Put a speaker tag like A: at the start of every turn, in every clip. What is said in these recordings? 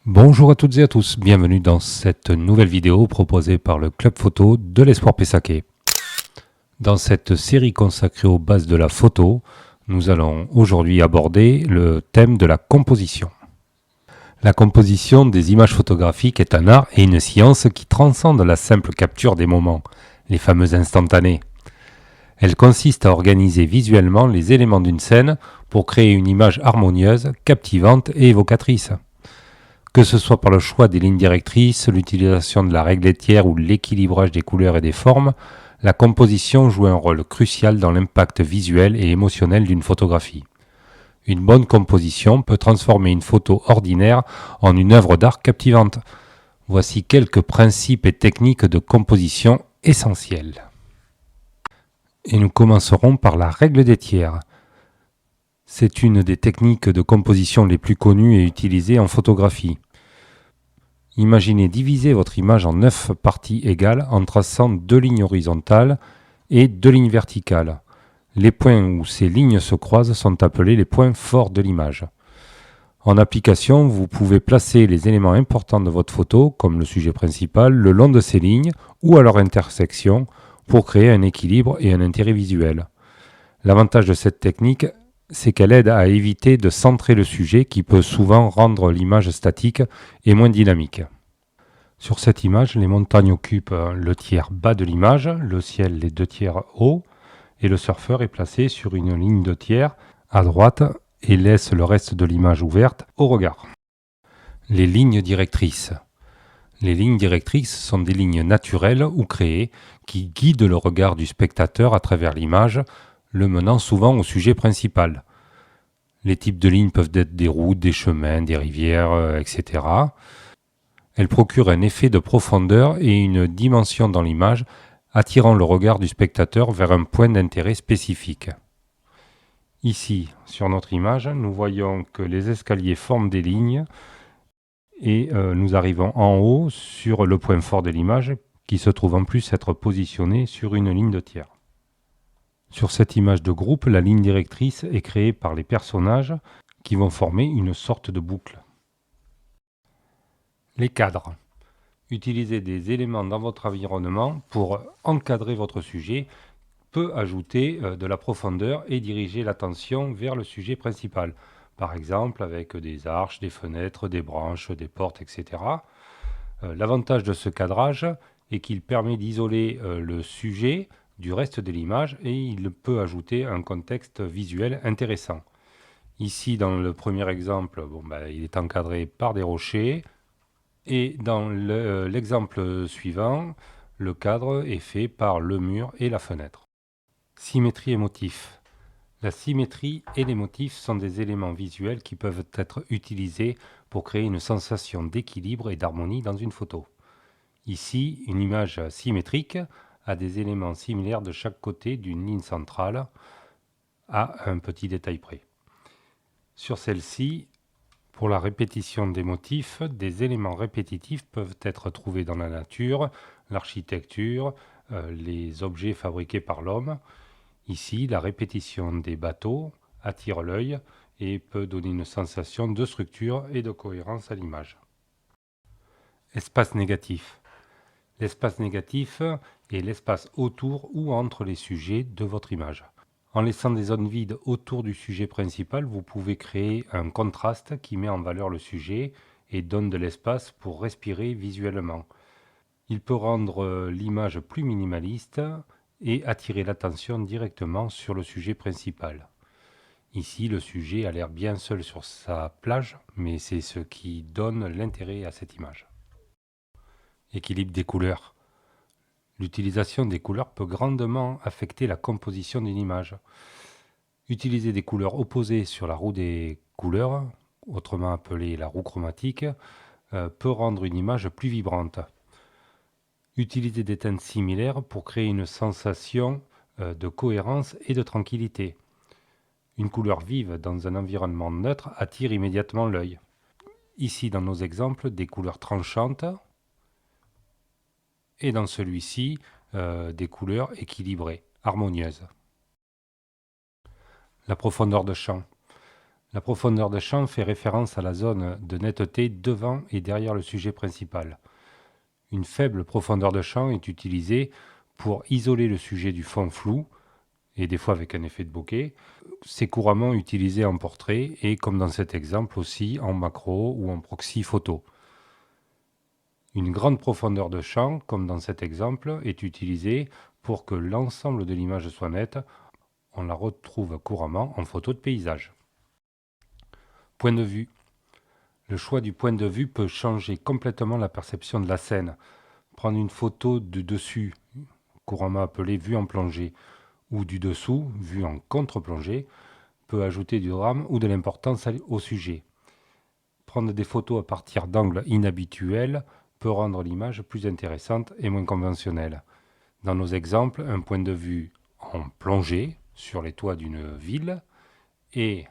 A: Bonjour à toutes et à tous, bienvenue dans cette nouvelle vidéo proposée par le Club Photo de l'Espoir Pessaquet. Dans cette série consacrée aux bases de la photo, nous allons aujourd'hui aborder le thème de la composition. La composition des images photographiques est un art et une science qui transcende la simple capture des moments, les fameux instantanés. Elle consiste à organiser visuellement les éléments d'une scène pour créer une image harmonieuse, captivante et évocatrice. Que ce soit par le choix des lignes directrices, l'utilisation de la règle laitière ou l'équilibrage des couleurs et des formes, la composition joue un rôle crucial dans l'impact visuel et émotionnel d'une photographie. Une bonne composition peut transformer une photo ordinaire en une œuvre d'art captivante. Voici quelques principes et techniques de composition essentiels. Et nous commencerons par la règle des tiers. C'est une des techniques de composition les plus connues et utilisées en photographie. Imaginez diviser votre image en 9 parties égales en traçant 2 lignes horizontales et 2 lignes verticales. Les points où ces lignes se croisent sont appelés les points forts de l'image. En application, vous pouvez placer les éléments importants de votre photo, comme le sujet principal, le long de ces lignes ou à leur intersection pour créer un équilibre et un intérêt visuel. L'avantage de cette technique, c'est qu'elle aide à éviter de centrer le sujet qui peut souvent rendre l'image statique et moins dynamique. Sur cette image, les montagnes occupent le tiers bas de l'image, le ciel les 2 tiers hauts, et le surfeur est placé sur une ligne de tiers à droite et laisse le reste de l'image ouverte au regard. Les lignes directrices. Les lignes directrices sont des lignes naturelles ou créées qui guident le regard du spectateur à travers l'image, le menant souvent au sujet principal. Les types de lignes peuvent être des routes, des chemins, des rivières, etc. Elles procurent un effet de profondeur et une dimension dans l'image, attirant le regard du spectateur vers un point d'intérêt spécifique. Ici, sur notre image, nous voyons que les escaliers forment des lignes et nous arrivons en haut sur le point fort de l'image qui se trouve en plus être positionné sur une ligne de tiers. Sur cette image de groupe, la ligne directrice est créée par les personnages qui vont former une sorte de boucle. Les cadres. Utilisez des éléments dans votre environnement pour encadrer votre sujet, peut ajouter de la profondeur et diriger l'attention vers le sujet principal. Par exemple avec des arches, des fenêtres, des branches, des portes, etc. L'avantage de ce cadrage est qu'il permet d'isoler le sujet du reste de l'image et il peut ajouter un contexte visuel intéressant. Ici, dans le premier exemple, il est encadré par des rochers. Et dans l'exemple suivant, le cadre est fait par le mur et la fenêtre. Symétrie et motifs. La symétrie et les motifs sont des éléments visuels qui peuvent être utilisés pour créer une sensation d'équilibre et d'harmonie dans une photo. Ici, une image symétrique a des éléments similaires de chaque côté d'une ligne centrale à un petit détail près. Sur celle-ci, pour la répétition des motifs, des éléments répétitifs peuvent être trouvés dans la nature, l'architecture, les objets fabriqués par l'homme. Ici, la répétition des bateaux attire l'œil et peut donner une sensation de structure et de cohérence à l'image. Espace négatif. L'espace négatif est l'espace autour ou entre les sujets de votre image. En laissant des zones vides autour du sujet principal, vous pouvez créer un contraste qui met en valeur le sujet et donne de l'espace pour respirer visuellement. Il peut rendre l'image plus minimaliste et attirer l'attention directement sur le sujet principal. Ici, le sujet a l'air bien seul sur sa plage, mais c'est ce qui donne l'intérêt à cette image. Équilibre des couleurs. L'utilisation des couleurs peut grandement affecter la composition d'une image. Utiliser des couleurs opposées sur la roue des couleurs, autrement appelée la roue chromatique, peut rendre une image plus vibrante. Utiliser des teintes similaires pour créer une sensation de cohérence et de tranquillité. Une couleur vive dans un environnement neutre attire immédiatement l'œil. Ici, dans nos exemples, des couleurs tranchantes et dans celui-ci, des couleurs équilibrées, harmonieuses. La profondeur de champ. La profondeur de champ fait référence à la zone de netteté devant et derrière le sujet principal. Une faible profondeur de champ est utilisée pour isoler le sujet du fond flou, et des fois avec un effet de bokeh. C'est couramment utilisé en portrait et, comme dans cet exemple, aussi en macro ou en proxy photo. Une grande profondeur de champ, comme dans cet exemple, est utilisée pour que l'ensemble de l'image soit nette. On la retrouve couramment en photo de paysage. Point de vue. Le choix du point de vue peut changer complètement la perception de la scène. Prendre une photo du dessus, couramment appelée vue en plongée, ou du dessous, vue en contre-plongée, peut ajouter du drame ou de l'importance au sujet. Prendre des photos à partir d'angles inhabituels peut rendre l'image plus intéressante et moins conventionnelle. Dans nos exemples, un point de vue en plongée sur les toits d'une ville et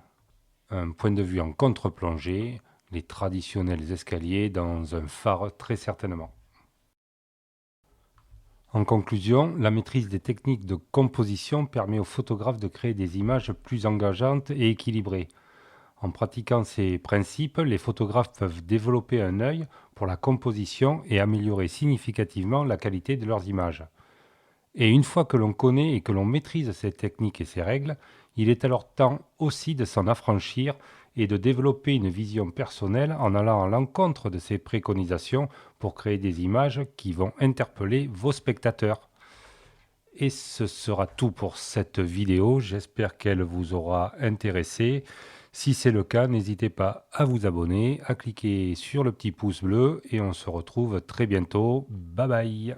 A: un point de vue en contre-plongée, les traditionnels escaliers dans un phare très certainement. En conclusion, la maîtrise des techniques de composition permet aux photographes de créer des images plus engageantes et équilibrées. En pratiquant ces principes, les photographes peuvent développer un œil pour la composition et améliorer significativement la qualité de leurs images. Et une fois que l'on connaît et que l'on maîtrise ces techniques et ces règles, il est alors temps aussi de s'en affranchir et de développer une vision personnelle en allant à l'encontre de ces préconisations pour créer des images qui vont interpeller vos spectateurs. Et ce sera tout pour cette vidéo, j'espère qu'elle vous aura intéressé. Si c'est le cas, n'hésitez pas à vous abonner, à cliquer sur le petit pouce bleu et on se retrouve très bientôt. Bye bye!